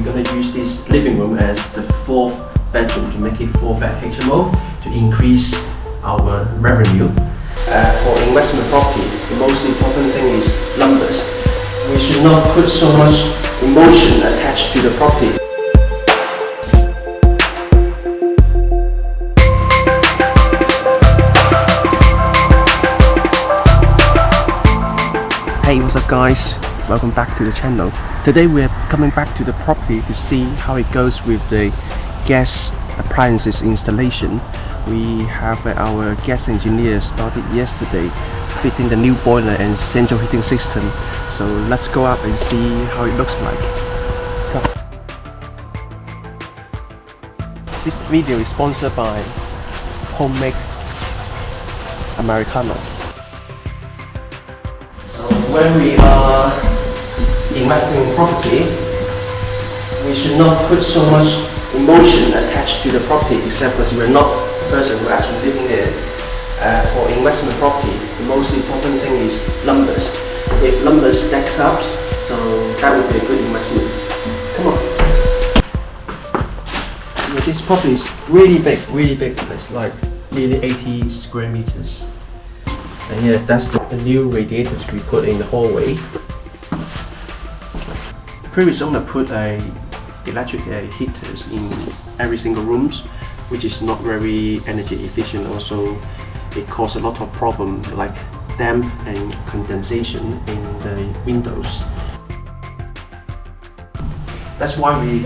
we're going to use this living room as the fourth bedroom to make it 4-bed HMO to increase our revenue. For investment property, the most important thing is numbers. We should not put so much emotion attached to the property. Hey, what's up guys? Welcome back to the channel. Today we're coming back to the property to see how it goes with the gas appliances installation. We have our gas engineer started yesterday fitting the new boiler and central heating system. So let's go up and see how it looks like. Go. This video is sponsored by Homemade Americano. When we are investing in property, we should not put so much emotion attached to the property, except because we're not the person who actually living there. For investment property, the most important thing is numbers. If numbers stacks up, so that would be a good investment. Come on. Yeah, this property is really big. It's like nearly 80 square meters. And yeah, that's the new radiators we put in the hallway. The previous owner put electric heaters in every single rooms, which is not very energy efficient. Also, it caused a lot of problems like damp and condensation in the windows. That's why we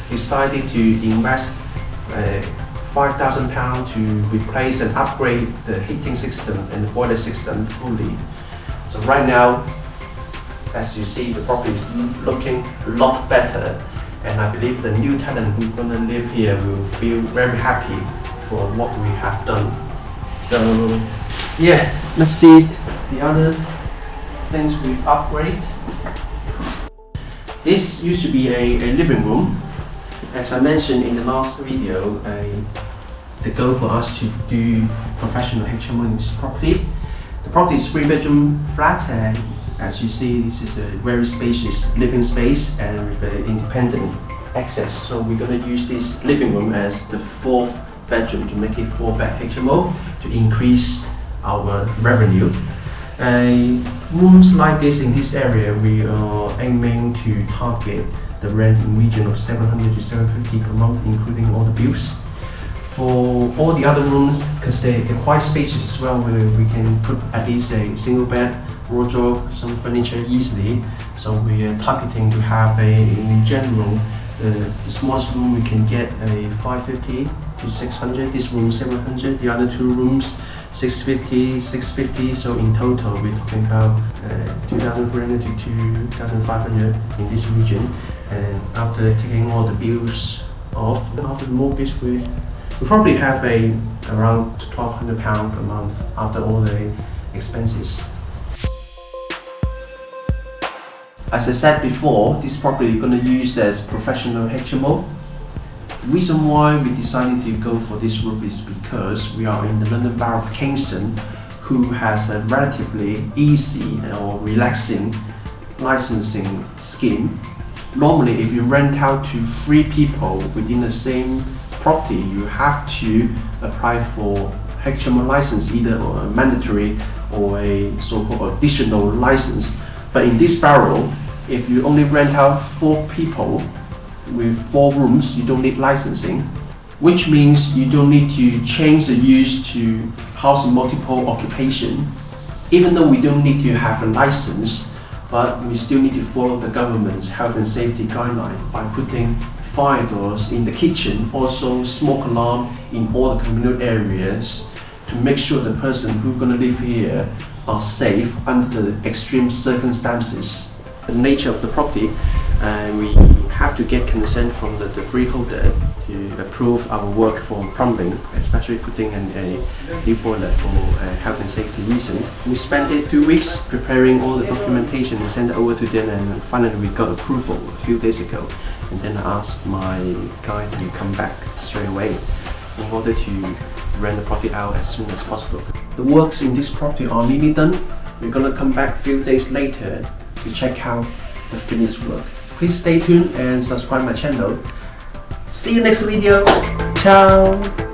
decided to invest £5,000 to replace and upgrade the heating system and the boiler system fully. So right now, as you see, the property is looking a lot better, and I believe the new tenant who's going to live here will feel very happy for what we have done. So yeah, let's see the other things we've upgraded. This used to be a living room. As I mentioned in the last video, the goal for us to do professional HMO in this property. The property is 3-bedroom flat, and as you see, this is a very spacious living space and with an independent access. So we're going to use this living room as the fourth bedroom to make it 4-bed HMO to increase our revenue. Rooms like this in this area, we are aiming to target the rent in region of 700 to 750 per month, including all the bills. For all the other rooms, because they're quite spacious as well, we can put at least a single bed, wardrobe, some furniture easily. So we are targeting to have in general, the smallest room we can get a 550 to 600, this room 700, the other two rooms 650, 650, so in total we're talking about 2,300 to 2,500 in this region. And after taking all the bills off, after the mortgage, we probably have around £1,200 per month after all the expenses. As I said before, this property is going to use as professional HMO. The reason why we decided to go for this route is because we are in the London Borough of Kingston, who has a relatively easy or relaxing licensing scheme. Normally, if you rent out to 3 people within the same property, you have to apply for HMO license, either a mandatory or a so-called additional license. But in this borough, if you only rent out 4 people with 4 rooms, you don't need licensing, which means you don't need to change the use to house multiple occupation. Even though we don't need to have a license, but we still need to follow the government's health and safety guideline by putting fire doors in the kitchen, also smoke alarm in all the communal areas to make sure the person who's going to live here are safe under the extreme circumstances. The nature of the property, we have to get consent from the freeholder to approve our work for plumbing, especially putting in a new boiler for health and safety reason. We spent 2 weeks preparing all the documentation and sent it over to them, and finally we got approval a few days ago. And then I asked my guy to come back straight away in order to rent the property out as soon as possible. The works in this property are nearly done. We're gonna come back a few days later to check out the finished work. please stay tuned and subscribe my channel. See you next video. Ciao.